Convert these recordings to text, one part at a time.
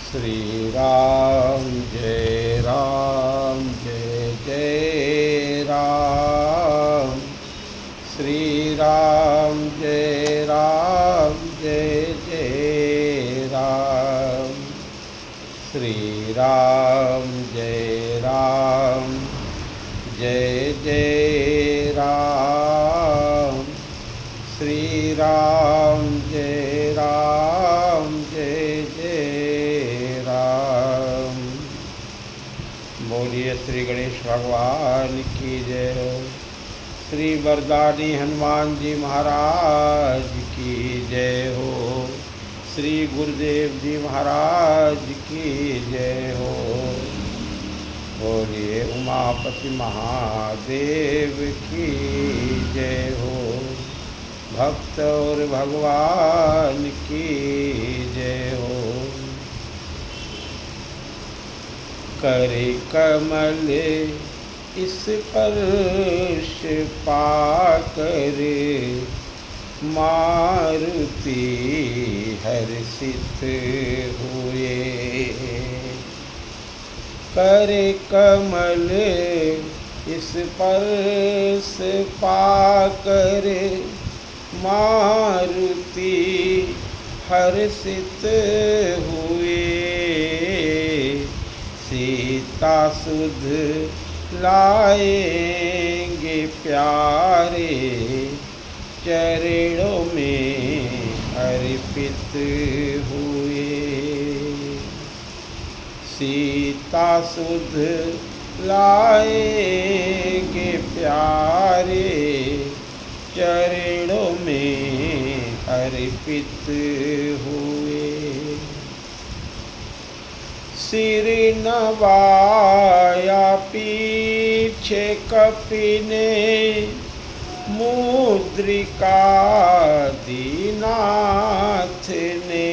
श्री राम जय जय राम। श्री राम जय जय राम। श्री राम जय जय राम। श्री राम जय जय राम। बोलिए श्री गणेश भगवान की जय हो। श्री वरदानी हनुमान जी महाराज की जय हो। श्री गुरुदेव जी महाराज की जय हो। बोलिए उमापति महादेव की जय हो। भक्त और भगवान की जय हो। करे कमल इस स्पर्श पाकर मारुति हर्षित हुए। करे कमल इस स्पर्श पाकर मारुति हर्षित हुए। सीता सुध लाएंगे प्यारे चरणों में अर्पित हुए। सीता सुध लाएंगे प्यारे चरणों में अर्पित हुए। सिर नवाया पीछे कपिने मुद्रिका दीनाथ ने।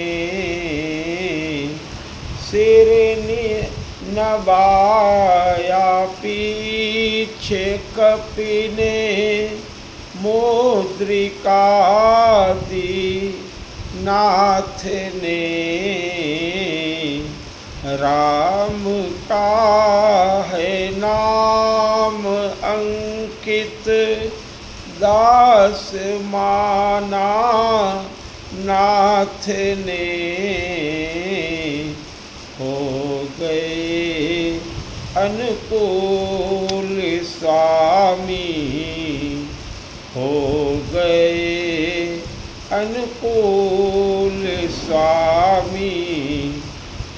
सिर नवाया पीछे कपिने मुद्रिका दीनाथ ने। राम का है नाम अंकित दास माना नाथ ने। हो गए अनुकूल स्वामी। हो गए अनुकूल स्वामी।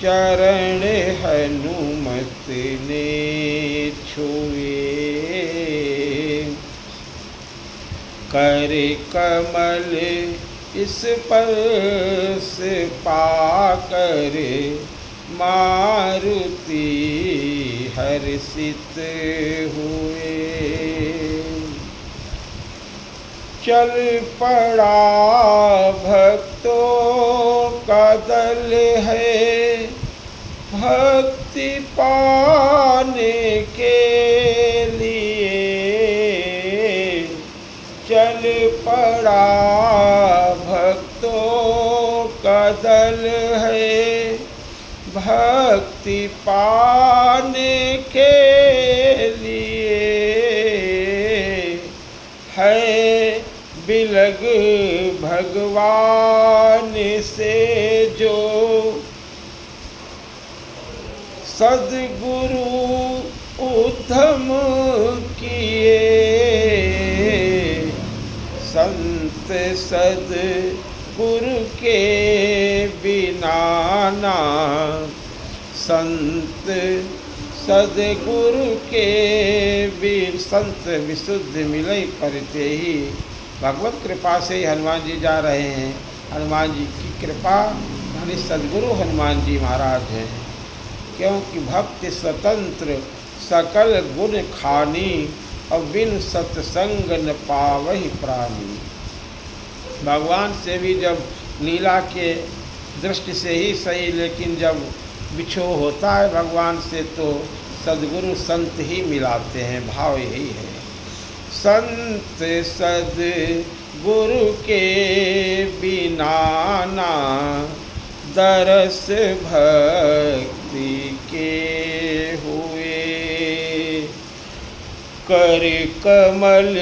चरण हनुमत ने छुए। कर कमल इस स्पर्श पाकर मारुति हर्षित हुए। चल पड़ा भक्तों का दल है भक्ति पाने के लिए। चल पड़ा भक्तों का दल है भक्ति पाने के लिए। है बिलग भगवान से जो सद्गुरु उद्धम किए। संत सद्गुरु के बिना ना। संत सद्गुरु के बिन संत विशुद्ध मिलई परते ही। भगवत कृपा से हनुमान जी जा रहे हैं। हनुमान जी की कृपा यानी सद्गुरु हनुमान जी महाराज हैं। क्योंकि भक्ति स्वतंत्र सकल गुण खानी और बिन सत्संग न पावहि प्राणी। भगवान से भी जब लीला के दृष्टि से ही सही, लेकिन जब बिछोह होता है भगवान से तो सद्गुरु संत ही मिलाते हैं। भाव यही है। संत सद्गुरु के बिना ना दरस भक्ति के हुए। कर कमल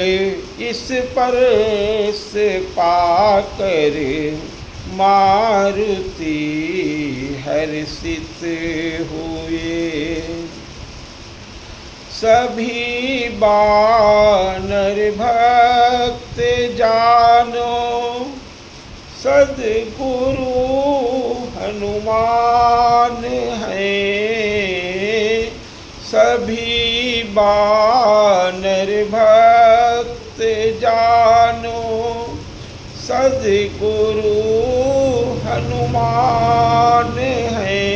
इस परस पाकर मारुति हर्षित हुए। सभी बानर भक्त जानो सद्गुरु हनुमान है। सभी बानर भक्त जानो सद्गुरु हनुमान है।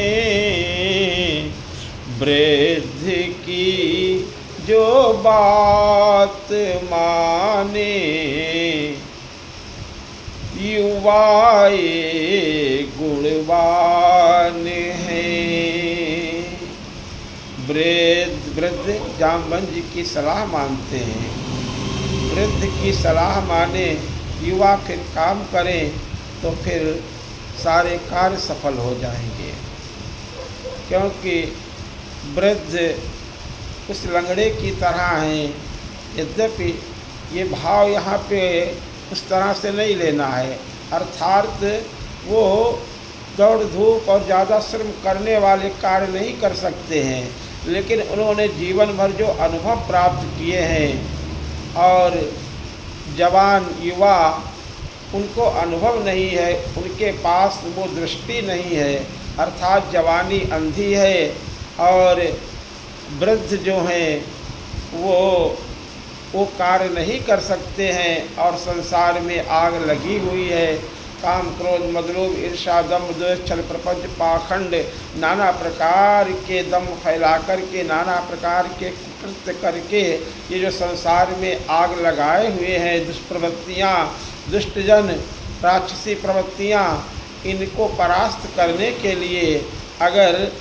वृद्ध की जो बात माने युवा ये गुणवान है। वृद्ध जामवंत जी की सलाह मानते हैं। वृद्ध की सलाह माने युवा फिर काम करें तो फिर सारे कार्य सफल हो जाएंगे, क्योंकि वृद्ध उस लंगड़े की तरह हैं। यद्यपि ये भाव यहाँ पे उस तरह से नहीं लेना है, अर्थात वो दौड़ धूप और ज़्यादा श्रम करने वाले कार्य नहीं कर सकते हैं, लेकिन उन्होंने जीवन भर जो अनुभव प्राप्त किए हैं और जवान युवा उनको अनुभव नहीं है, उनके पास वो दृष्टि नहीं है, अर्थात जवानी अंधी है। और वृद्ध जो हैं वो कार्य नहीं कर सकते हैं और संसार में आग लगी हुई है। काम क्रोध मद लोभ ईर्ष्या दम्भ द्वेष छल प्रपंच पाखंड नाना प्रकार के दम फैला करके नाना प्रकार के कृत्य करके ये जो संसार में आग लगाए हुए हैं दुष्प्रवृत्तियाँ, दुष्टजन, राक्षसी प्रवृत्तियाँ, इनको परास्त करने के लिए अगर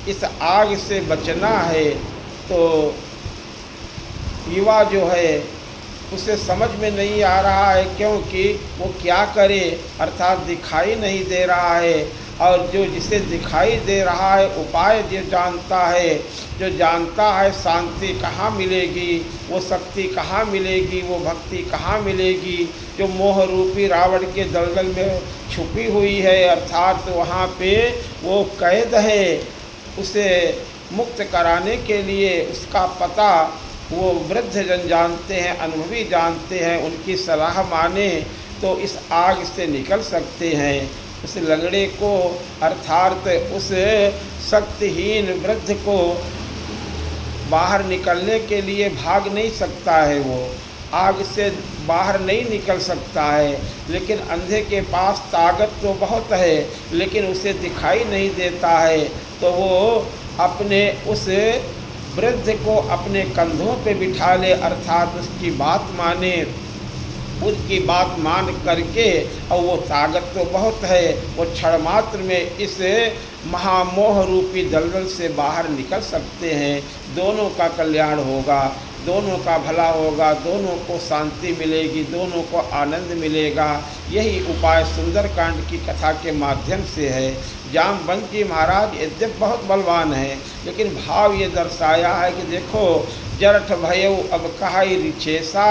इस आग से बचना है तो युवा जो है उसे समझ में नहीं आ रहा है, क्योंकि वो क्या करे, अर्थात दिखाई नहीं दे रहा है। और जो जिसे दिखाई दे रहा है उपाय जो जानता है, जो जानता है शांति कहाँ मिलेगी, वो शक्ति कहाँ मिलेगी, वो भक्ति कहाँ मिलेगी, जो मोह रूपी रावण के दलदल में छुपी हुई है, अर्थात वहाँ पे वो कैद है, उसे मुक्त कराने के लिए उसका पता वो वृद्ध जन जानते हैं, अनुभवी जानते हैं। उनकी सलाह माने तो इस आग से निकल सकते हैं। उस लंगड़े को अर्थात उस शक्तिहीन वृद्ध को बाहर निकलने के लिए भाग नहीं सकता है, वो आग से बाहर नहीं निकल सकता है। लेकिन अंधे के पास ताकत तो बहुत है, लेकिन उसे दिखाई नहीं देता है, तो वो अपने उस वृद्ध को अपने कंधों पे बिठा ले, अर्थात उसकी बात माने, उसकी बात मान करके, और वो ताकत तो बहुत है, वो क्षण मात्र में इस महामोह रूपी दलदल से बाहर निकल सकते हैं। दोनों का कल्याण होगा, दोनों का भला होगा, दोनों को शांति मिलेगी, दोनों को आनंद मिलेगा। यही उपाय सुंदरकांड की कथा के माध्यम से है। जामवंत जी महाराज यद्यप बहुत बलवान है, लेकिन भाव ये दर्शाया है कि देखो जरठ भयउ अब कहाई रिछेसा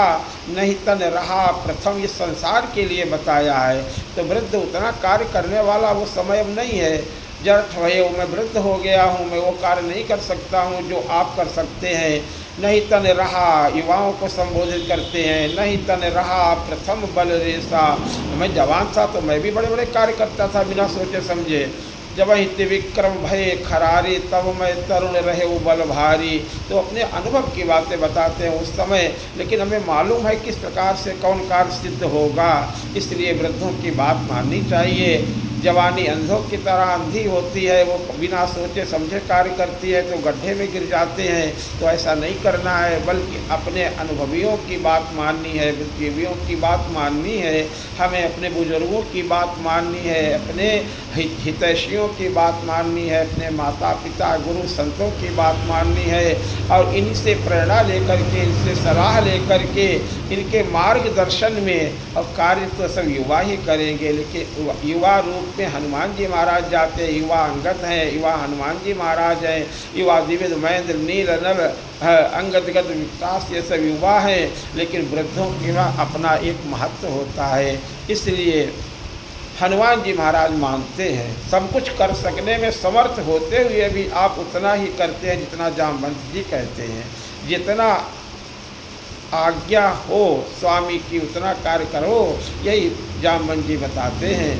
नहीं तन रहा प्रथम, ये संसार के लिए बताया है। तो वृद्ध उतना कार्य करने वाला वो समय अब नहीं है। जरठ भयउ मैं वृद्ध हो गया हूँ, मैं वो कार्य नहीं कर सकता हूँ जो आप कर सकते हैं। नहीं तन रहा, युवाओं को संबोधित करते हैं, नहीं तन रहा प्रथम बल रेसा। मैं जवान था तो मैं भी बड़े बड़े कार्य करता था बिना सोचे समझे। जब ही त्रिविक्रम भय खरारी तब मैं तरुण रहे वो बल भारी। तो अपने अनुभव की बातें बताते हैं उस समय, लेकिन हमें मालूम है किस प्रकार से कौन कार्य सिद्ध होगा। इसलिए वृद्धों की बात माननी चाहिए। जवानी अंधों की तरह अंधी होती है, वो बिना सोचे समझे कार्य करती है तो गड्ढे में गिर जाते हैं। तो ऐसा नहीं करना है, बल्कि अपने अनुभवियों की बात माननी है, बुद्धिजीवियों की बात माननी है, हमें अपने बुजुर्गों की बात माननी है, अपने हितैषियों की बात माननी है, अपने माता पिता गुरु संतों की बात माननी है और इनसे प्रेरणा लेकर के, इनसे सलाह लेकर के, इनके मार्गदर्शन में अब कार्य तो सब युवा ही करेंगे। लेकिन युवा रूप में हनुमान जी महाराज जाते हैं, युवा अंगद हैं, युवा हनुमान जी महाराज हैं, युवा द्विविध महेंद्र नील नल अंगदगत विकास, ये सब युवा हैं। लेकिन वृद्धों का अपना एक महत्व होता है, इसलिए हनुमान जी महाराज मानते हैं। सब कुछ कर सकने में समर्थ होते हुए भी आप उतना ही करते हैं जितना जामवंत जी कहते हैं। जितना आज्ञा हो स्वामी की उतना कार्य करो, यही जामवंत जी बताते हैं।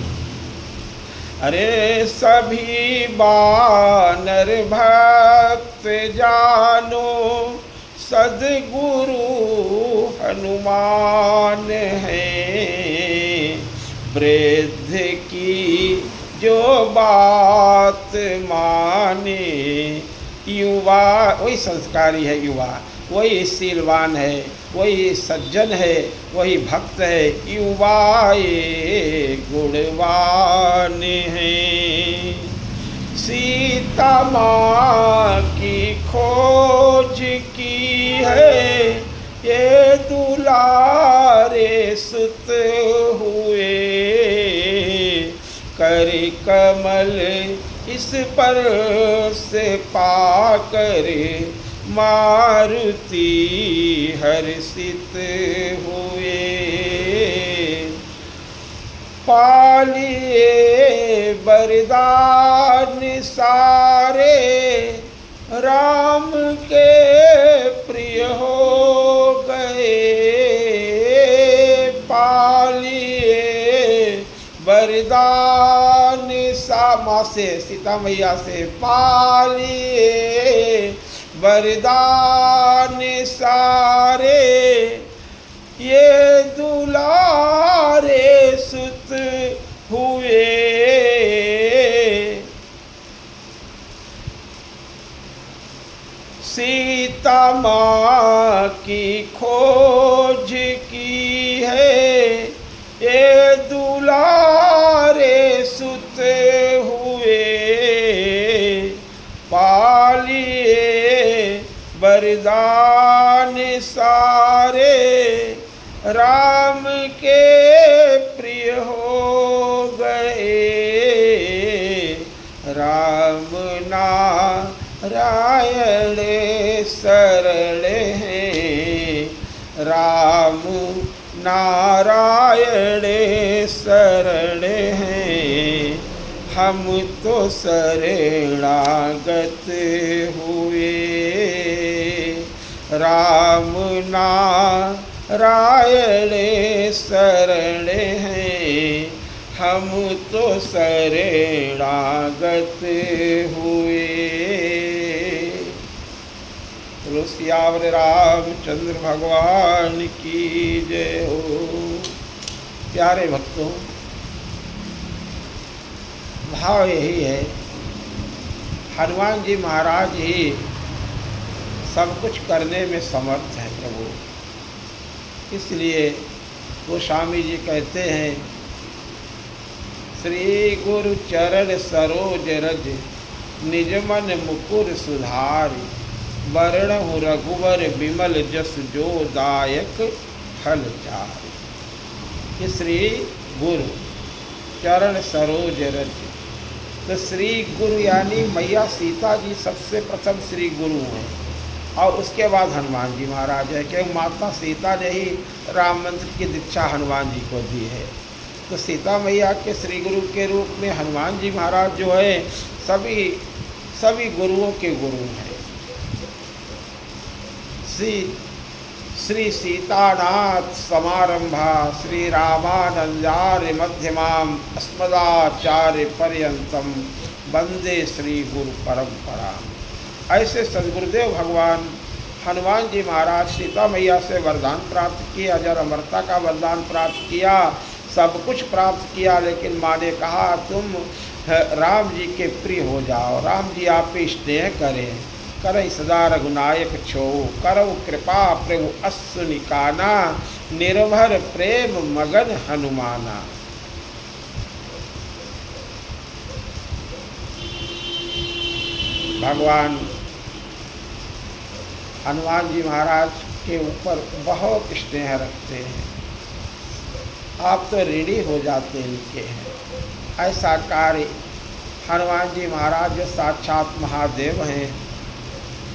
अरे सभी बानर भक्त जानो, सद्गुरु हनुमान है। वृद्ध की जो बात माने, युवा वही संस्कारी है, युवा वही शीलवान है, वही सज्जन है, वही भक्त है। युवा ये गुणवान है। सीता माँ की खोज की है, ये दुलारे सुत हुए। कर कमल इस पर से पाकर, मारुति हर्षित हुए। पालिए बरदान सारे, राम के प्रिय हो गए। पालिए वरदान माँ से, सीता मैया से, पालिए वरदान सारे, ये दुलारे सुत हुए। सीता माँ की खोज की है, ये दुलारे सुत हुए। पालिए वरदान सारे, राम के प्रिय हो गए। राम नारायण सरल हैं, राम नारायण शरण हैं। हम तो शरणागत हुए। राम नारायण शरण हैं, हम तो शरणागत हुए। बोलो सियावर रामचंद्र भगवान की जय हो। प्यारे भक्तों, भाव यही है, हनुमान जी महाराज ही सब कुछ करने में समर्थ है प्रभु। इसलिए गोस्वामी जी कहते हैं, श्री गुरु चरण सरोज रज, निज मन मुकुर सुधारि। वरणहु रघुवर विमल जस, जो दायक फल चारि। श्री गुरु चरण सरोज रज, तो श्री गुरु यानी मैया सीता जी सबसे प्रथम श्री गुरु हैं, और उसके बाद हनुमान जी महाराज है, क्योंकि माता सीता ने ही राम मंत्र की दीक्षा हनुमान जी को दी है। तो सीता मैया के श्री गुरु के रूप में हनुमान जी महाराज जो है सभी गुरुओं के गुरु हैं। श्री सीतानाथ समारंभा, श्री रामानंदार्य मध्यमाम, अस्मदाचार्य पर्यंतम, वंदे श्री गुरु परंपरा। ऐसे सद्गुरुदेव भगवान हनुमान जी महाराज सीता मैया से वरदान प्राप्त किया, अजर अमरता का वरदान प्राप्त किया, सब कुछ प्राप्त किया। लेकिन माँ ने कहा तुम राम जी के प्रिय हो जाओ, राम जी आप पे स्नेह करें, करई सदा रघुनायक छो, करौ कृपा प्रभु अश्रु निकाना, निर्भर प्रेम मगन हनुमाना। भगवान हनुमान जी महाराज के ऊपर बहुत स्नेह रखते हैं। आप तो ऋणी हो जाते इनके हैं। ऐसा कार्य हनुमान जी महाराज जो साक्षात महादेव हैं,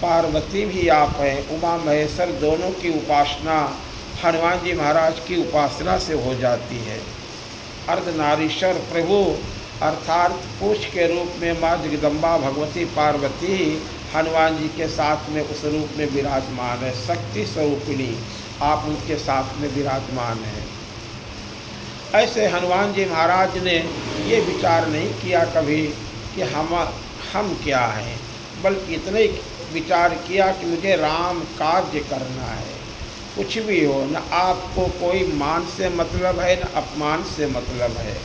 पार्वती भी आप हैं, उमा महेश्वर दोनों की उपासना हनुमान जी महाराज की उपासना से हो जाती है। अर्धनारीश्वर प्रभु अर्थात पूछ के रूप में माँ जगदम्बा भगवती पार्वती हनुमान जी के साथ में उस रूप में विराजमान है। शक्ति स्वरूपिणी आप उनके साथ में विराजमान हैं। ऐसे हनुमान जी महाराज ने ये विचार नहीं किया कभी कि हम क्या हैं, बल्कि इतने ही विचार किया कि मुझे राम कार्य करना है। कुछ भी हो, न आपको कोई मान से मतलब है न अपमान से मतलब है।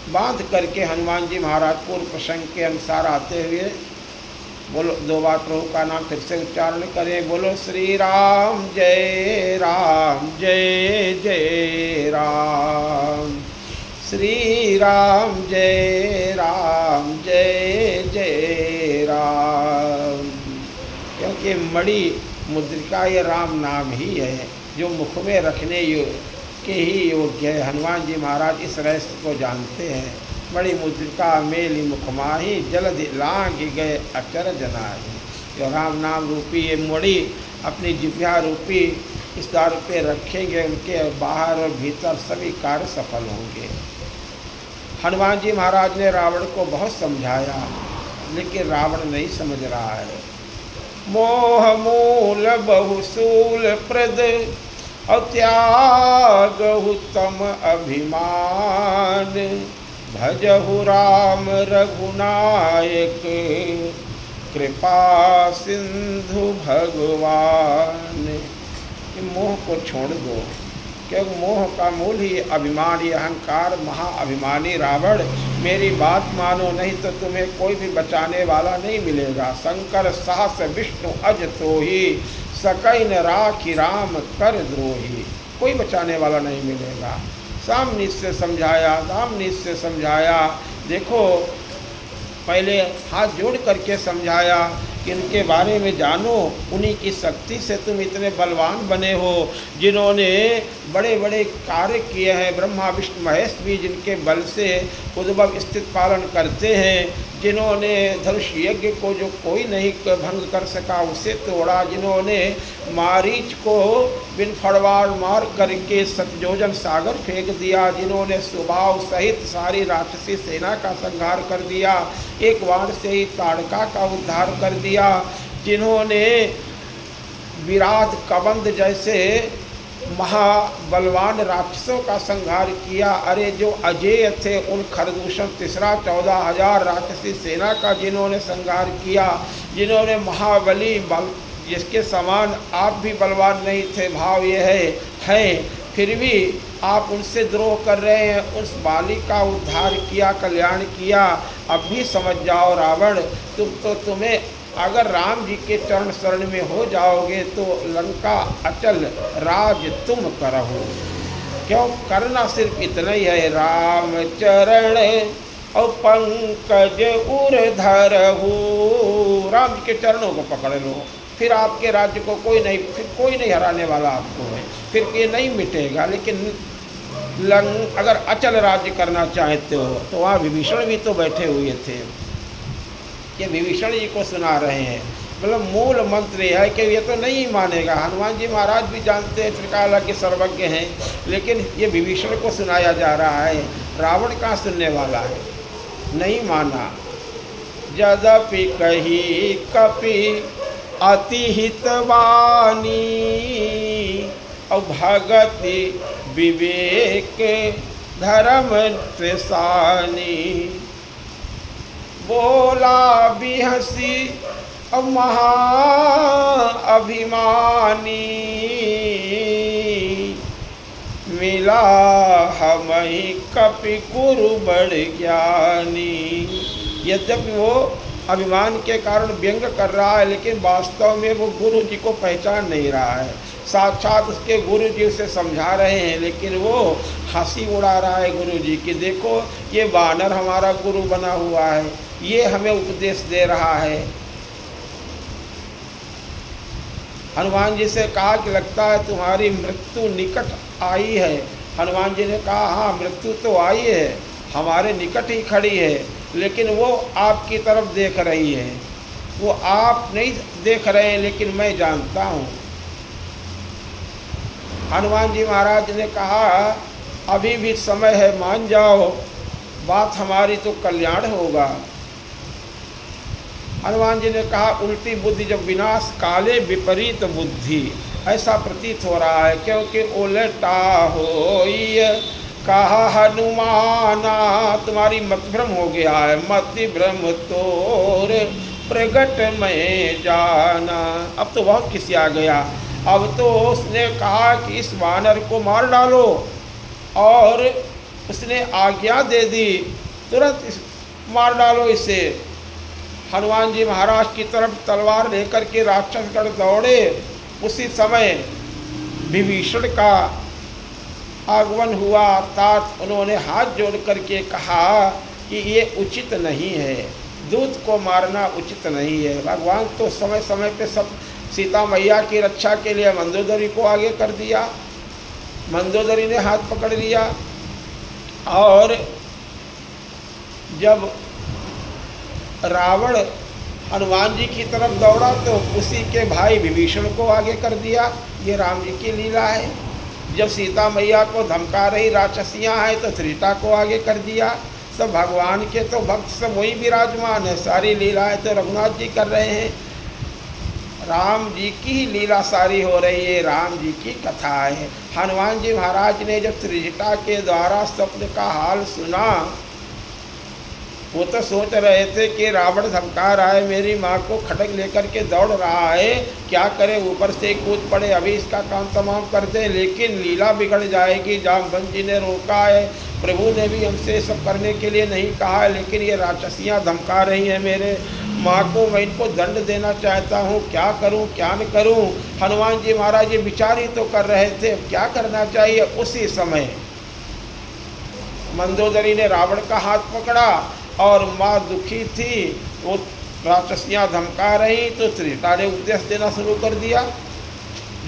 बांध करके हनुमान जी महाराज पूर्व प्रसंग के अनुसार आते हुए बोलो, 2 बार प्रभु का नाम फिर से उच्चारण करें। बोलो श्री राम जय जय राम, श्री राम जय जय राम। क्योंकि मणि मुद्रिका ये राम नाम ही है जो मुख में रखने के ही योग्य है। हनुमान जी महाराज इस रहस्य को जानते हैं। मणि मुद्रिका मेली मुख माही, जलधि लांघ गए अचरज नाही। जो राम नाम रूपी ये मणि अपनी जिह्वा रूपी इस द्वार पे रखेंगे, उनके बाहर और भीतर सभी कार्य सफल होंगे। हनुमान जी महाराज ने रावण को बहुत समझाया, लेकिन रावण नहीं समझ रहा है। मोह मूल बहुसूल प्रद त्यागहु तम अभिमान, भजहु राम रघुनायक कृपा सिंधु भगवान। मोह को छोड़ दो, क्योंकि मोह का मूल ही अभिमान, ये अहंकार। महाअभिमानी रावण, मेरी बात मानो, नहीं तो तुम्हें कोई भी बचाने वाला नहीं मिलेगा। शंकर साहस विष्णु अज तोहि, सकई न राखी राम कर द्रोही। कोई बचाने वाला नहीं मिलेगा। सामने से समझाया। देखो, पहले हाथ जोड़ करके समझाया कि इनके बारे में जानो, उन्हीं की शक्ति से तुम इतने बलवान बने हो, जिन्होंने बड़े बड़े कार्य किए हैं। ब्रह्मा विष्णु महेश भी जिनके बल से उद्भव स्थित पालन करते हैं, जिन्होंने धनुष यज्ञ को जो कोई नहीं भंग कर सका उसे तोड़ा, जिन्होंने मारीच को बिन फड़वार मार करके सतयोजन सागर फेंक दिया, जिन्होंने सुबाव सहित सारी राक्षसी सेना का संहार कर दिया, एक बाण से ही ताड़का का उद्धार कर दिया, जिन्होंने विराट कबंध जैसे महाबलवान राक्षसों का संहार किया। अरे जो अजेय थे उन खरदूषण तीसरा 14,000 राक्षसी सेना का जिन्होंने संहार किया, जिन्होंने महाबली बल जिसके समान आप भी बलवान नहीं थे, भाव ये है फिर भी आप उनसे द्रोह कर रहे हैं। उस बाली का उद्धार किया, कल्याण किया। अब भी समझ जाओ रावण, तुम्हें अगर राम जी के चरण शरण में हो जाओगे तो लंका अचल राज तुम करहो। क्यों करना सिर्फ इतना ही है, राम चरण और पंकज उर धरहु। राम जी के चरणों को पकड़ लो, फिर आपके राज्य को कोई नहीं हराने वाला आपको है, फिर ये नहीं मिटेगा। लेकिन अगर अचल राज्य करना चाहते हो तो वहाँ विभीषण भी तो बैठे हुए थे, ये विभीषण जी को सुना रहे हैं। मतलब मूल मंत्र यह है कि ये तो नहीं मानेगा। हनुमान जी महाराज भी जानते हैं, त्रिकाला के सर्वज्ञ हैं, लेकिन ये विभीषण को सुनाया जा रहा है। रावण कहाँ सुनने वाला है, नहीं माना। यद्यपि कही कपि अति हितवानी, और भगति विवेक धर्म त्रिसानी। बोला भी हंसी और महा अभिमानी, मिला हमहि कपि गुरु बड़ ज्ञानी। यद्यपि वो अभिमान के कारण व्यंग कर रहा है, लेकिन वास्तव में वो गुरु जी को पहचान नहीं रहा है। साक्षात उसके गुरु जी उसे समझा रहे हैं, लेकिन वो हंसी उड़ा रहा है गुरु जी की। देखो ये वानर हमारा गुरु बना हुआ है, ये हमें उपदेश दे रहा है। हनुमान जी से कहा कि लगता है तुम्हारी मृत्यु निकट आई है। हनुमान जी ने कहा हाँ मृत्यु तो आई है, हमारे निकट ही खड़ी है, लेकिन वो आपकी तरफ देख रही है। वो आप नहीं देख रहे हैं लेकिन मैं जानता हूँ। हनुमान जी महाराज ने कहा अभी भी समय है, मान जाओ, बात हमारी तो कल्याण होगा। हनुमान जी ने कहा उल्टी बुद्धि जब विनाश काले विपरीत बुद्धि, ऐसा प्रतीत हो रहा है, क्योंकि उल्टा होई कहा हनुमाना, तुम्हारी मत भ्रम हो गया है, मति भ्रम तोर प्रगट में जाना। अब तो बहुत किसी आ गया। अब तो उसने कहा कि इस वानर को मार डालो, और उसने आज्ञा दे दी, तुरंत मार डालो इसे। हनुमान जी महाराज की तरफ तलवार लेकर के राक्षसगण दौड़े। उसी समय विभीषण का आगमन हुआ, अर्थात उन्होंने हाथ जोड़ करके कहा कि ये उचित नहीं है, दूत को मारना उचित नहीं है। भगवान तो समय समय पे सब सीता मैया की रक्षा के लिए मंदोदरी को आगे कर दिया, मंदोदरी ने हाथ पकड़ लिया, और जब रावण हनुमान जी की तरफ दौड़ा तो उसी के भाई विभीषण को आगे कर दिया। ये राम जी की लीला है। जब सीता मैया को धमका रही राक्षसियाँ हैं तो त्रिटा को आगे कर दिया। सब भगवान के तो भक्त सब वही विराजमान है, सारी लीलाएं तो रघुनाथ जी कर रहे हैं। राम जी की ही लीला सारी हो रही है, राम जी की कथा है। हनुमान जी महाराज ने जब त्रिजटा के द्वारा स्वप्न का हाल सुना, वो तो सोच रहे थे कि रावण धमका रहा है, मेरी माँ को खड्ग लेकर के दौड़ रहा है, क्या करे, ऊपर से कूद पड़े, अभी इसका काम तमाम कर दे, लेकिन लीला बिगड़ जाएगी। जामवंत जी ने रोका है, प्रभु ने भी हमसे सब करने के लिए नहीं कहा है, लेकिन ये राक्षसियाँ धमका रही हैं मेरे माँ को, मैं इनको दंड देना चाहता हूँ, क्या करूँ क्या न करूँ। हनुमान जी महाराज ये विचार ही तो कर रहे थे क्या करना चाहिए। उसी समय मंदोदरी ने रावण का हाथ पकड़ा, और माँ दुखी थी, वो राक्षसियाँ धमका रही, तो त्रिटा ने उपदेश देना शुरू कर दिया।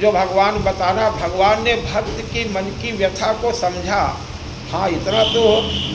जो भगवान बताना, भगवान ने भक्त की मन की व्यथा को समझा। हाँ इतना तो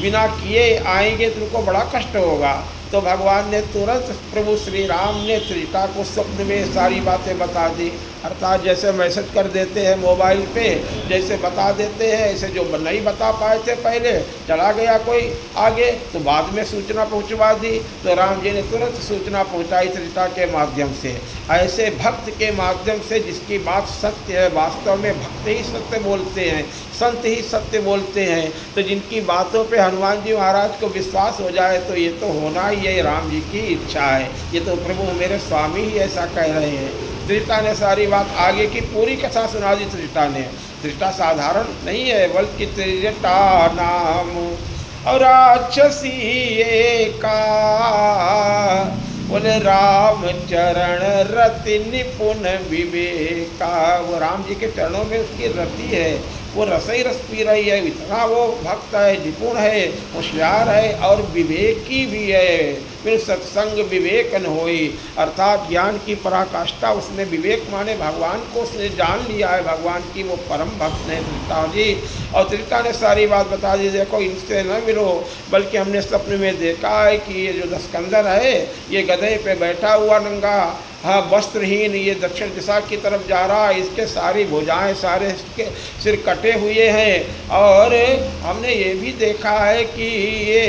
बिना किए आएंगे तुमको बड़ा कष्ट होगा, तो भगवान ने तुरंत प्रभु श्री राम ने त्रिटा को स्वप्न में सारी बातें बता दी। अर्थात जैसे मैसेज कर देते हैं मोबाइल पे, जैसे बता देते हैं, ऐसे जो नहीं बता पाए थे पहले, चला गया कोई आगे तो बाद में सूचना पहुंचवा दी, तो राम जी ने तुरंत सूचना पहुंचाई त्रिटा के माध्यम से। ऐसे भक्त के माध्यम से जिसकी बात सत्य है, वास्तव में भक्त ही सत्य बोलते हैं, संत ही सत्य बोलते हैं, तो जिनकी बातों पे हनुमान जी महाराज को विश्वास हो जाए तो ये तो होना ही है, राम जी की इच्छा है, ये तो प्रभु मेरे स्वामी ही ऐसा कह रहे हैं। त्रिटा ने सारी बात आगे की पूरी कथा सुना दी। त्रिटा ने, त्रिटा साधारण नहीं है, बल्कि त्रिजटा नाम और राक्षसी एका, बोले राम चरण रति निपुण विवेका। वो राम जी के चरणों में उसकी रति है, वो रस ही रस पी रही है, इतना वो भक्त है, निपुण है, होशियार है और विवेकी भी है। फिर सत्संग विवेक न होई, अर्थात ज्ञान की पराकाष्ठा उसने, विवेक माने भगवान को उसने जान लिया है, भगवान की वो परम भक्त है त्रिटा जी। और त्रिटा ने सारी बात बता दी, देखो इनसे न मिलो, बल्कि हमने सपने में देखा है कि ये जो दस्कंदर है ये गधे पे बैठा हुआ नंगा, हाँ वस्त्रहीन, ये दक्षिण दिशा की तरफ जा रहा है, इसके सारी भुजाएं, सारे इसके सिर कटे हुए हैं। और हमने ये भी देखा है कि ये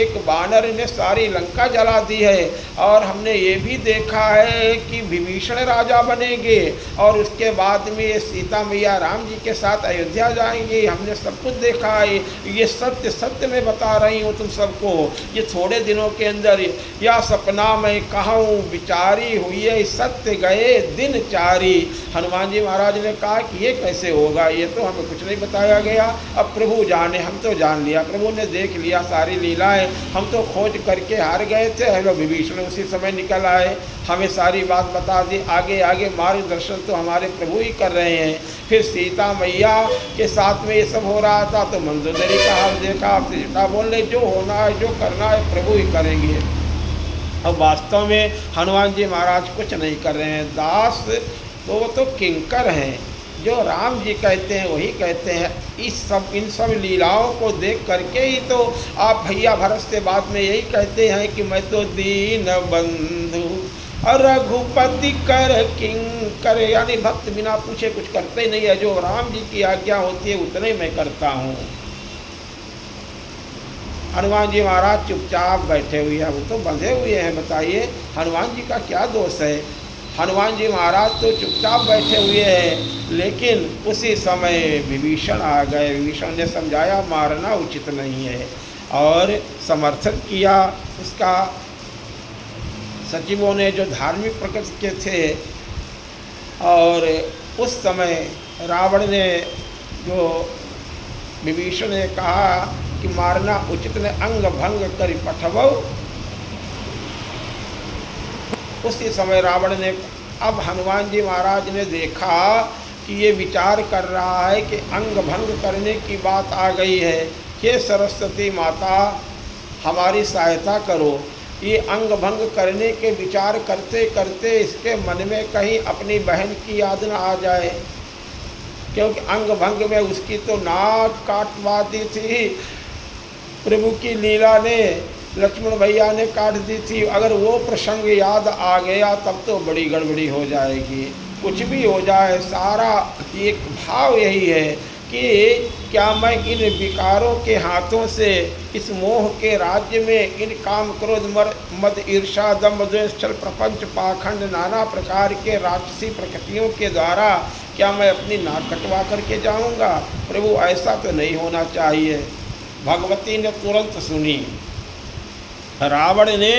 एक वानर ने सारी लंका जला दी है, और हमने ये भी देखा है कि विभीषण राजा बनेंगे, और उसके बाद में ये सीता मैया राम जी के साथ अयोध्या जाएंगे, हमने सब कुछ देखा है। ये सत्य सत्य में बता रही हूँ तुम सबको, ये थोड़े दिनों के अंदर या सपना में कहूँ विचारी हुई सत्य गए दिन चारी। हनुमान जी महाराज ने कहा कि ये कैसे होगा, ये तो हमें कुछ नहीं बताया गया, अब प्रभु जाने, हम तो जान लिया, प्रभु ने देख लिया सारी लीलाएं, हम तो खोज करके हार गए थे। हेलो विभीषण उसी समय निकल आए, हमें सारी बात बता दी, आगे आगे मार्गदर्शन तो हमारे प्रभु ही कर रहे हैं। फिर सीता मैया के साथ में ये सब हो रहा था, तो मंदोदरी का हाल देखा, त्रिजटा बोल रहे जो होना है जो करना है प्रभु ही करेंगे। अब वास्तव में हनुमान जी महाराज कुछ नहीं कर रहे हैं, दास तो वो तो किंकर हैं। जो राम जी कहते हैं वही कहते हैं। इन सब लीलाओं को देख करके ही तो आप भैया भरत से बाद में यही कहते हैं कि मैं तो दीन बंधु और रघुपति कर किंकर, यानी भक्त बिना पूछे कुछ करते ही नहीं है। जो राम जी की आज्ञा होती है उतने मैं करता हूँ। हनुमान जी महाराज चुपचाप बैठे हुए हैं, वो तो बंधे हुए हैं। बताइए हनुमान जी का क्या दोष है। हनुमान जी महाराज तो चुपचाप बैठे हुए हैं, लेकिन उसी समय विभीषण आ गए। विभीषण ने समझाया मारना उचित नहीं है और समर्थन किया उसका। सचिवों ने जो धार्मिक प्रकृति के थे, और उस समय रावण ने जो विभीषण ने कहा कि मारना उचित ने अंग भंग कर पठवो, उसी समय रावण ने, अब हनुमान जी महाराज ने देखा कि ये विचार कर रहा है कि अंग भंग करने की बात आ गई है। हे सरस्वती माता हमारी सहायता करो। ये अंग भंग करने के विचार करते करते इसके मन में कहीं अपनी बहन की याद न आ जाए, क्योंकि अंग भंग में उसकी तो नाक काटवा दी थी प्रभु की लीला ने, लक्ष्मण भैया ने काट दी थी। अगर वो प्रसंग याद आ गया तब तो बड़ी गड़बड़ी हो जाएगी। कुछ भी हो जाए, सारा एक भाव यही है कि क्या मैं इन विकारों के हाथों से इस मोह के राज्य में इन काम क्रोध मद ईर्षा दम्भ द्वेष छल प्रपंच पाखंड नाना प्रकार के राक्षसी प्रकृतियों के द्वारा क्या मैं अपनी नाक कटवा करके जाऊंगा। प्रभु ऐसा तो नहीं होना चाहिए। भगवती ने तुरंत सुनी। रावण ने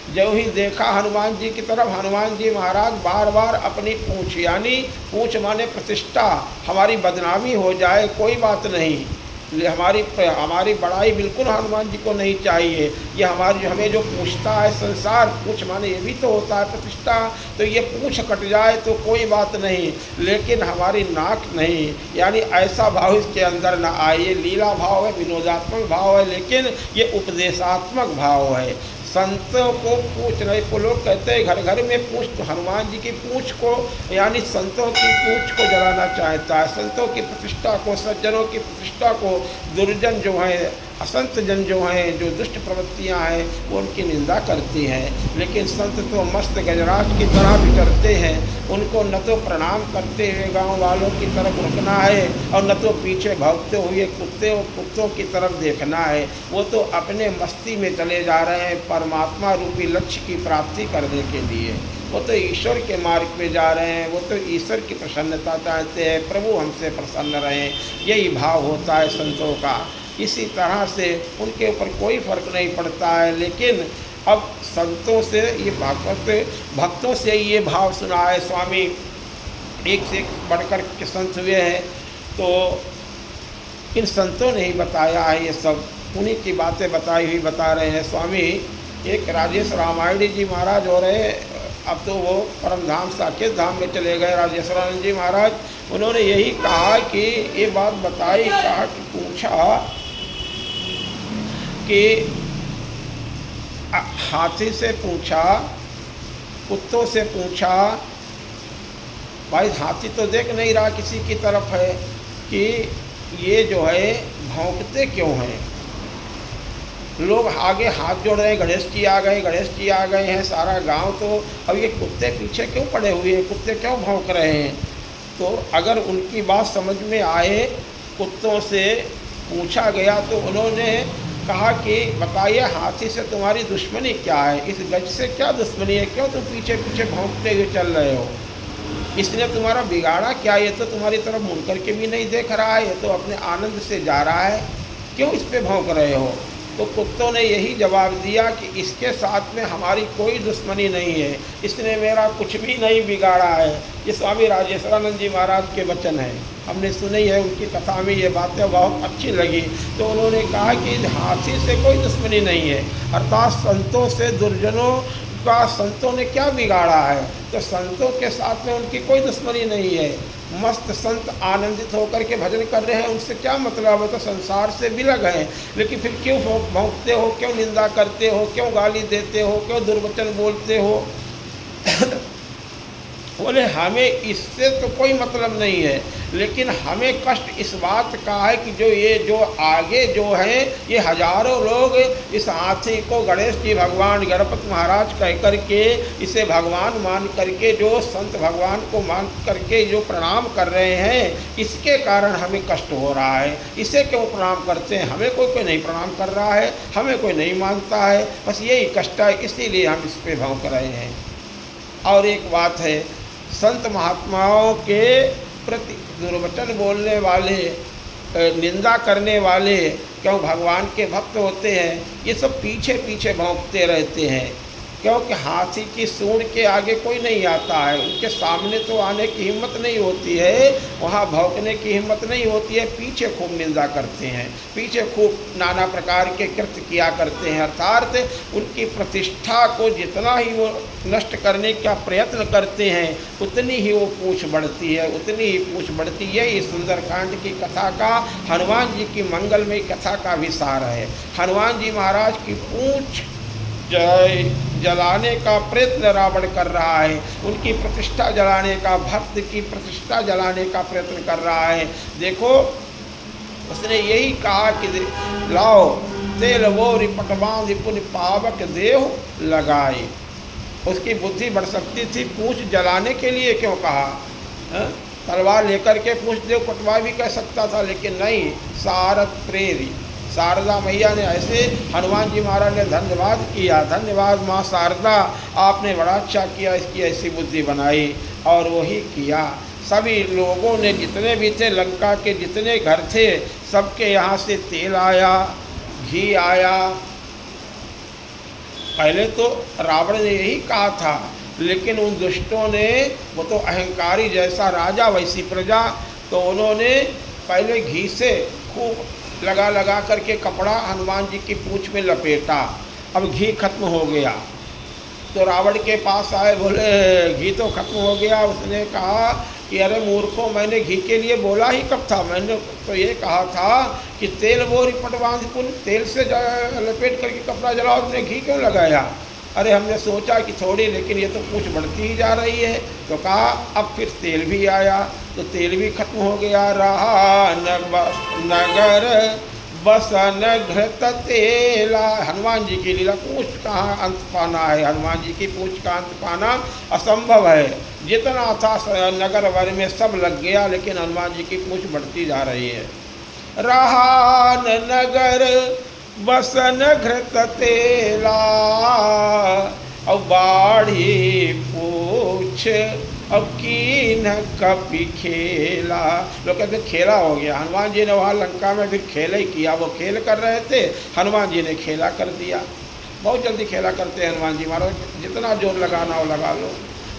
जो ही देखा हनुमान जी की तरफ, हनुमान जी महाराज बार बार अपनी पूंछ, यानी पूंछ माने प्रतिष्ठा, हमारी बदनामी हो जाए कोई बात नहीं, हमारी बड़ाई बिल्कुल हनुमान जी को नहीं चाहिए। ये हमें जो पूछता है संसार, पूछ माने ये भी तो होता है प्रतिष्ठा, तो ये पूछ कट जाए तो कोई बात नहीं, लेकिन हमारी नाक नहीं, यानी ऐसा भाव इसके अंदर न आए। ये लीला भाव है, विनोदात्मक भाव है, लेकिन ये उपदेशात्मक भाव है। संतों को पूछ रहे को लोग कहते हैं घर घर में पूछ, तो हनुमान जी की पूछ को, यानी संतों की पूछ को जलाना चाहता है। संतों की प्रतिष्ठा को, सज्जनों की प्रतिष्ठा को दुर्जन जो हैं, असंत जन जो हैं, जो दुष्ट प्रवृत्तियां हैं, वो उनकी निंदा करती हैं। लेकिन संत तो मस्त गजराज की तरह विचरते हैं। उनको न तो प्रणाम करते हुए गांव वालों की तरफ रुकना है और न तो पीछे भागते हुए कुत्तों की तरफ देखना है। वो तो अपने मस्ती में चले जा रहे हैं परमात्मा रूपी लक्ष्य की प्राप्ति करने के लिए। वो तो ईश्वर के मार्ग पे जा रहे हैं, वो तो ईश्वर की प्रसन्नता चाहते हैं, प्रभु हमसे प्रसन्न रहें, यही भाव होता है संतों का। इसी तरह से उनके ऊपर कोई फर्क नहीं पड़ता है। लेकिन अब संतों से ये भक्तों से ये भाव सुना है। स्वामी एक से एक बढ़कर के संत हुए हैं, तो इन संतों ने ही बताया है, ये सब उन्हीं की बातें बताई हुई बता रहे हैं। स्वामी एक राजेश रामायणी जी महाराज हो रहे, अब तो वो परम धाम साकेत धाम में चले गए राजेश्वरानंद जी महाराज। उन्होंने यही कहा कि ये बात बताई, कहा कि पूछा कि हाथी से पूछा, कुत्तों से पूछा, भाई हाथी तो देख नहीं रहा किसी की तरफ है, कि ये जो है भौंकते क्यों हैं। लोग आगे हाथ जोड़ रहे हैं, गणेश जी आ गए, गणेश जी आ गए हैं, सारा गांव, तो अब ये कुत्ते पीछे क्यों पड़े हुए हैं, कुत्ते क्यों भौंक रहे हैं। तो अगर उनकी बात समझ में आए, कुत्तों से पूछा गया तो उन्होंने कहा कि बताइए हाथी से तुम्हारी दुश्मनी क्या है, इस गज से क्या दुश्मनी है, क्यों तुम पीछे पीछे भौंकते हुए चल रहे हो, इसने तुम्हारा बिगाड़ा क्या, ये तो तुम्हारी तरफ मुड़ करके भी नहीं देख रहा है, ये तो अपने आनंद से जा रहा है, क्यों इस पे भौंक रहे हो। तो कुत्तों ने यही जवाब दिया कि इसके साथ में हमारी कोई दुश्मनी नहीं है, इसने मेरा कुछ भी नहीं बिगाड़ा है। ये स्वामी राजेश्वरानंद जी महाराज के वचन हैं, हमने सुनी है, उनकी कथा में ये बातें बहुत अच्छी लगी। तो उन्होंने कहा कि हाथी से कोई दुश्मनी नहीं है, अर्थात संतों से, दुर्जनों का संतों ने क्या बिगाड़ा है, तो संतों के साथ में उनकी कोई दुश्मनी नहीं है। मस्त संत आनंदित होकर के भजन कर रहे हैं, उनसे क्या मतलब है, तो संसार से विलग हैं। लेकिन फिर क्यों भौंकते हो, क्यों निंदा करते हो, क्यों गाली देते हो, क्यों दुर्वचन बोलते हो। बोले हमें इससे तो कोई मतलब नहीं है, लेकिन हमें कष्ट इस बात का है कि जो आगे जो है ये हजारों लोग इस हाथी को गणेश जी भगवान गणपति महाराज कह करके इसे भगवान मान करके जो संत भगवान को मान करके जो प्रणाम कर रहे हैं, इसके कारण हमें कष्ट हो रहा है। इसे क्यों प्रणाम करते हैं? हमें कोई नहीं प्रणाम कर रहा है, हमें कोई नहीं मानता है, बस यही कष्ट है, इसीलिए हम इस पे भौंक रहे हैं। और एक बात है, संत महात्माओं के प्रति दुर्वचन बोलने वाले, निंदा करने वाले, क्यों भगवान के भक्त होते हैं, ये सब पीछे पीछे भौंकते रहते हैं, क्योंकि हाथी की सूंड के आगे कोई नहीं आता है, उनके सामने तो आने की हिम्मत नहीं होती है, वहाँ भौंकने की हिम्मत नहीं होती है, पीछे खूब निंदा करते हैं, पीछे खूब नाना प्रकार के कृत्य किया करते हैं। अर्थात उनकी प्रतिष्ठा को जितना ही वो नष्ट करने का प्रयत्न करते हैं, उतनी ही वो पूँछ बढ़ती है, उतनी ही पूँछ बढ़ती है। ये सुंदरकांड की कथा का, हनुमान जी की मंगलमयी कथा का विसार है। हनुमान जी महाराज की पूँछ जलाने का प्रयत्न रावण कर रहा है, उनकी प्रतिष्ठा जलाने का, भक्त की प्रतिष्ठा जलाने का प्रयत्न कर रहा है। देखो, उसने यही कहा कि लाओ तेल वो रिपट बांध पुन पावक देह लगाए। उसकी बुद्धि बढ़ सकती थी, पूँछ जलाने के लिए क्यों कहा? तलवार लेकर के पूँछ देव कटवा भी कह सकता था, लेकिन नहीं, सारथ प्रेरी, शारदा मैया ने ऐसे हनुमान जी महाराज ने धन्यवाद किया, धन्यवाद माँ शारदा, आपने बड़ा अच्छा किया, इसकी ऐसी बुद्धि बनाई। और वही किया। सभी लोगों ने, जितने भी थे, लंका के जितने घर थे, सबके यहाँ से तेल आया, घी आया। पहले तो रावण ने यही कहा था, लेकिन उन दुष्टों ने, वो तो अहंकारी, जैसा राजा वैसी प्रजा, तो उन्होंने पहले घी से खूब लगा करके कपड़ा हनुमान जी की पूँछ में लपेटा। अब घी खत्म हो गया तो रावण के पास आए, बोले घी तो खत्म हो गया। उसने कहा कि अरे मूर्खों, मैंने घी के लिए बोला ही कब था? मैंने तो ये कहा था कि तेल वो रिपट बांध पुन, तेल से लपेट करके कपड़ा जलाओ, उसने घी क्यों लगाया? अरे हमने सोचा कि थोड़ी, लेकिन ये तो पूँछ बढ़ती ही जा रही है। तो कहा अब फिर तेल भी आया, तो तेल भी खत्म हो गया। रहा नगर बसन घृत तेला। हनुमान जी की लीला, पूँछ कहाँ अंत पाना है? हनुमान जी की पूँछ का अंत पाना असंभव है। जितना था नगर भर में सब लग गया, लेकिन हनुमान जी की पूँछ बढ़ती जा रही है। रहा नगर बसन घृत तेला, अब बाढ़ी पूछ अब की न कभी खेला। लोग कहते खेला हो गया। हनुमान जी ने वहाँ लंका में फिर खेल ही किया। वो खेल कर रहे थे, हनुमान जी ने खेला कर दिया। बहुत जल्दी खेला करते हैं हनुमान जी महाराज, जितना जोर लगाना हो लगा लो।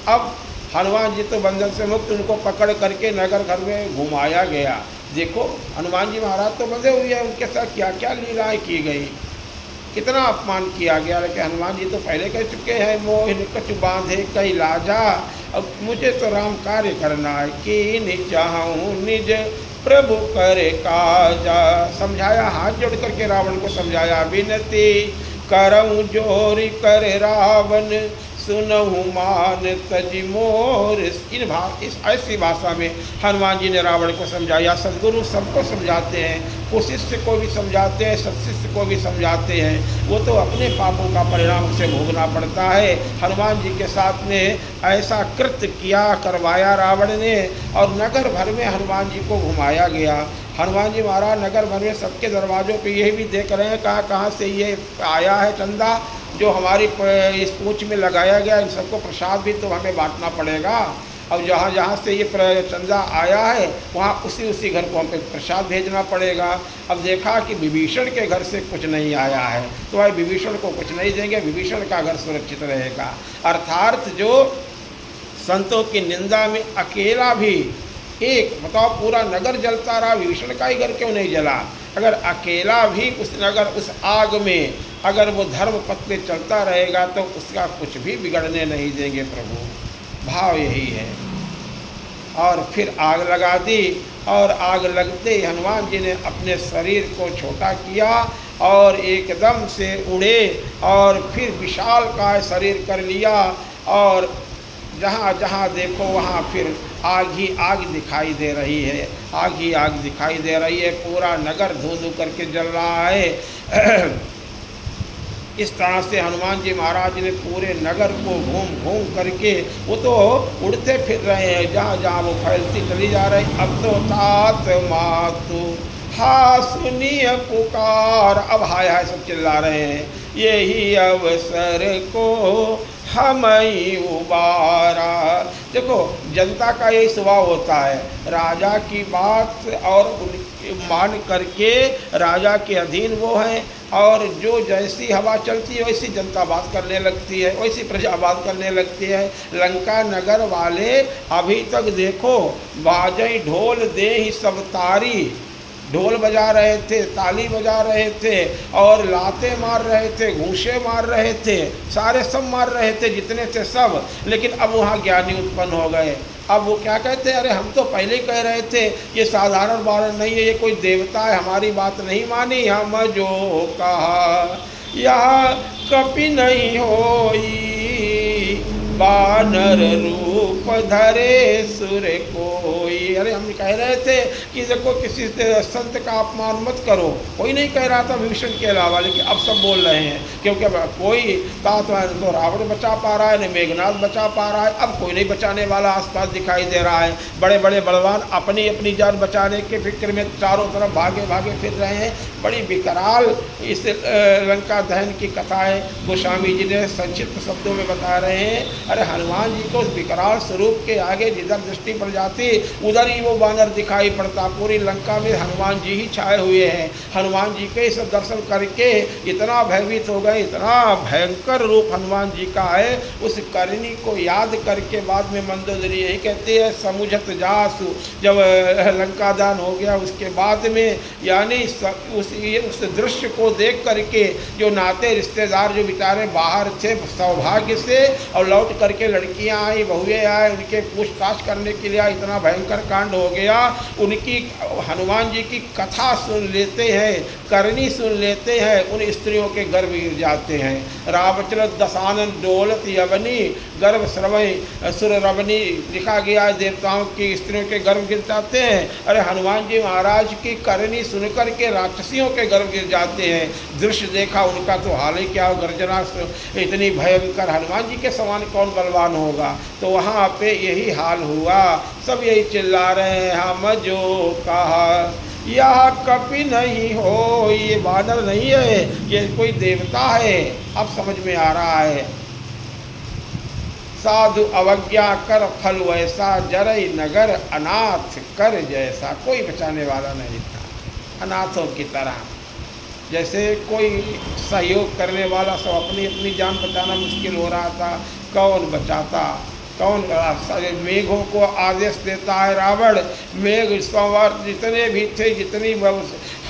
अब हनुमान जी तो बंधन से मुक्त, उनको पकड़ करके नगर घर में घुमाया गया। देखो, हनुमान जी महाराज तो बंधे हुए हैं, उनके साथ क्या क्या लीलाएँ की गई, कितना अपमान किया गया। लेकिन हनुमान जी तो पहले कह चुके हैं, मोह कछु बांधे कई लाजा, अब मुझे तो राम कार्य करना है कि निज चाहूँ निज प्रभु करे काजा। समझाया, हाथ जोड़ करके रावण को समझाया, विनती करऊँ जोरी करे रावण, सुनहु मान तज मोर। इस ऐसी भाषा में हनुमान जी ने रावण को समझाया। सद्गुरु सबको समझाते हैं, कुशिष्य को भी समझाते हैं, सत्शिष्य को भी समझाते हैं। वो तो अपने पापों का परिणाम उसे भोगना पड़ता है। हनुमान जी के साथ में ऐसा कृत्य किया, करवाया रावण ने, और नगर भर में हनुमान जी को घुमाया गया। हनुमान जी महाराज नगर भर में सबके दरवाज़ों पे यही भी देख रहे हैं, कहाँ से ये आया है चंदा जो हमारी इस पूँछ में लगाया गया। इन सबको प्रसाद भी तो हमें बांटना पड़ेगा। अब जहाँ जहाँ से ये चंदा आया है, वहाँ उसी घर को हमें प्रसाद भेजना पड़ेगा। अब देखा कि विभीषण के घर से कुछ नहीं आया है, तो भाई विभीषण को कुछ नहीं देंगे, विभीषण का घर सुरक्षित रहेगा। अर्थात जो संतों की निंदा में अकेला भी एक, बताओ, पूरा नगर जलता रहा, विभीषण का ही घर क्यों नहीं जला? अगर अकेला भी उस नगर, उस आग में अगर वो धर्म पथ पे चलता रहेगा तो उसका कुछ भी बिगड़ने नहीं देंगे प्रभु। भाव यही है। और फिर आग लगा दी, और आग लगते ही हनुमान जी ने अपने शरीर को छोटा किया और एकदम से उड़े, और फिर विशाल काय शरीर कर लिया, और जहाँ जहाँ देखो वहाँ फिर आग ही आग दिखाई दे रही है, आग ही आग दिखाई दे रही है, पूरा नगर धू धू करके जल रहा है। इस तरह से हनुमान जी महाराज ने पूरे नगर को घूम घूम करके, वो तो उड़ते फिर रहे हैं, जहाँ जहाँ वो फैलती चली जा रही। अब तो तात मातु हा सुनिए पुकार, अब हाय हाय सब चिल्ला रहे हैं, यही अवसर को हम ही उबारा। देखो जनता का यही स्वभाव होता है, राजा की बात और उनकी मान करके राजा के अधीन वो हैं, और जो जैसी हवा चलती है वैसी जनता बात करने लगती है, वैसी प्रजा बात करने लगती है। लंका नगर वाले अभी तक देखो बाजई ढोल दे ही सब तारी, ढोल बजा रहे थे, ताली बजा रहे थे, और लाते मार रहे थे, घूंसे मार रहे थे, सारे सब मार रहे थे जितने थे सब। लेकिन अब वहाँ ज्ञानी उत्पन्न हो गए। अब वो क्या कहते हैं, अरे हम तो पहले कह रहे थे ये साधारण बानर नहीं है, ये कोई देवता है, हमारी बात नहीं मानी। हम जो कहा यह कपि नहीं होई, बानर रूप धरे सुर कोई। अरे हम कह रहे थे कि देखो किसी संत का अपमान मत करो, कोई नहीं कह रहा था विभीषण के अलावा, लेकिन अब सब बोल रहे हैं, क्योंकि कोई तात तो रावण बचा पा रहा है, न मेघनाथ बचा पा रहा है, अब कोई नहीं बचाने वाला आसपास दिखाई दे रहा है। बड़े बड़े बलवान अपनी अपनी जान बचाने के फिक्र में चारों तरफ भागे भागे फिर रहे हैं। बड़ी विकराल इस लंका दहन की कथा है, गोस्वामी जी ने संक्षिप्त शब्दों में बता रहे हैं। अरे हनुमान जी को उस विकराल स्वरूप के आगे जिधर दृष्टि पड़ जाती उधर ही वो बानर दिखाई पड़ता। पूरी लंका में हनुमान जी ही छाए हुए हैं। हनुमान जी के सब दर्शन करके इतना भयभीत हो गए, इतना भयंकर रूप हनुमान जी का है। उस करनी को याद करके बाद में मंदोदरी यही कहते हैं, समुझत जासु, जब लंका दान हो गया उसके बाद में, यानी उस दृश्य को देख करके जो नाते रिश्तेदार जो बेचारे बाहर थे सौभाग्य से, और लौट करके लड़कियां आई, बहुएं आए, उनके पूछताछ करने के लिए आए, इतना भयंकर कांड हो गया। उनकी हनुमान जी की कथा सुन लेते हैं, करनी सुन लेते हैं, उन स्त्रियों के गर्भ गिर जाते हैं। रावचल दसानन डोलत यवनी गर्भ श्रवण सुर रवनी लिखा गया है, देवताओं की स्त्रियों के गर्भ गिर जाते हैं। अरे हनुमान जी महाराज की करनी सुनकर के राक्षसियों के गर्भ गिर जाते हैं। दृश्य देखा उनका तो हाल ही क्या हो, गर्जना इतनी भयंकर, हनुमान जी के समान कौन बलवान होगा। तो वहाँ पे यही हाल हुआ, सब यही चिल्ला रहे हैं, हम जो कहा यह कपि नहीं हो, ये बानर नहीं है, ये कोई देवता है। अब समझ में आ रहा है। साधु अवज्ञा कर फल वैसा, जरई नगर अनाथ कर जैसा। कोई बचाने वाला नहीं था, अनाथों की तरह। जैसे कोई सहयोग करने वाला सब अपनी अपनी जान बचाना मुश्किल हो रहा था, कौन बचाता, कौन। मेघों को आदेश देता है रावण, मेघ सोमवार जितने भी थे, जितनी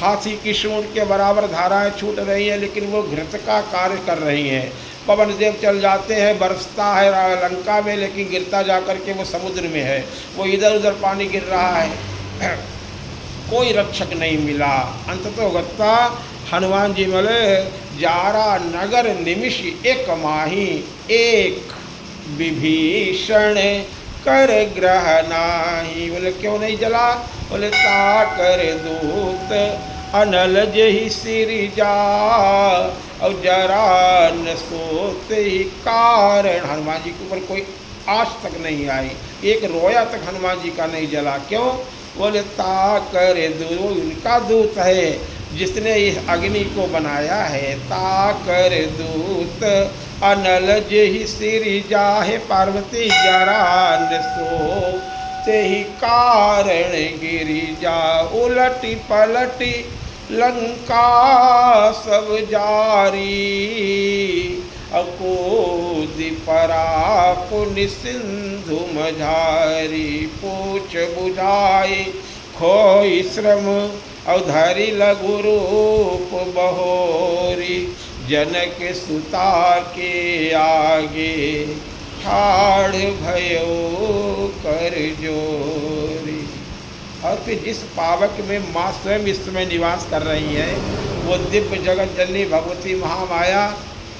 हाथी की सूंड के बराबर धाराएं छूट रही हैं, लेकिन वो घृत का कार्य कर रही हैं। पवन देव चल जाते हैं, बरसता है लंका में, लेकिन गिरता जा कर के वो समुद्र में है, वो इधर उधर पानी गिर रहा है, कोई रक्षक नहीं मिला। अंततः गत्ता हनुमान जी बोले, जारा नगर निमिष एक माही, एक विभीषण कर ग्रह नाही। बोले क्यों नहीं जला? बोले ताकर दूत अनल जही सिरि जा, और जरा न सोते ही कारण। हनुमान जी के ऊपर कोई आज तक नहीं आई, एक रोया तक हनुमान जी का नहीं जला। क्यों? बोले ताकर दूत, वो उनका दूत है जिसने इस अग्नि को बनाया है। ताकर दूत अनल जेहि सिरि जाहे, पार्वती जरा न सोते ही कारण गिरि जा। उलटी पलटी लंका सब जारी, अकोदि परा पुनि सिंधु मझारी। पूछ बुझाई खोई श्रम, अवधरि लघु रूप बहोरी। जनक सुता के आगे ठाड़ भयो कर जोरी। और फिर जिस पावक में माँ स्वयं इस समय निवास कर रही है, वो दिव्य जगत जननी भगवती महामाया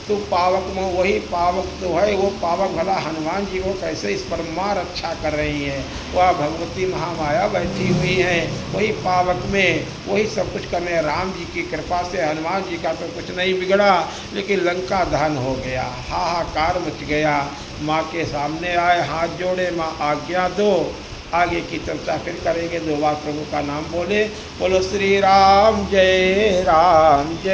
तो पावक में वही पावक तो है, वो पावक भला हनुमान जी को कैसे इस पर माँ रक्षा कर रही है। वह भगवती महामाया बैठी हुई हैं वही पावक में, वही सब कुछ करने। राम जी की कृपा से हनुमान जी का तो कुछ नहीं बिगड़ा, लेकिन लंका दहन हो गया, हाहाकार मच गया। माँ के सामने आए, हाथ जोड़े, माँ आज्ञा दो। आगे की चर्चा फिर करेंगे। 2 बार प्रभु का नाम बोले। बोलो श्री राम जय राम जय।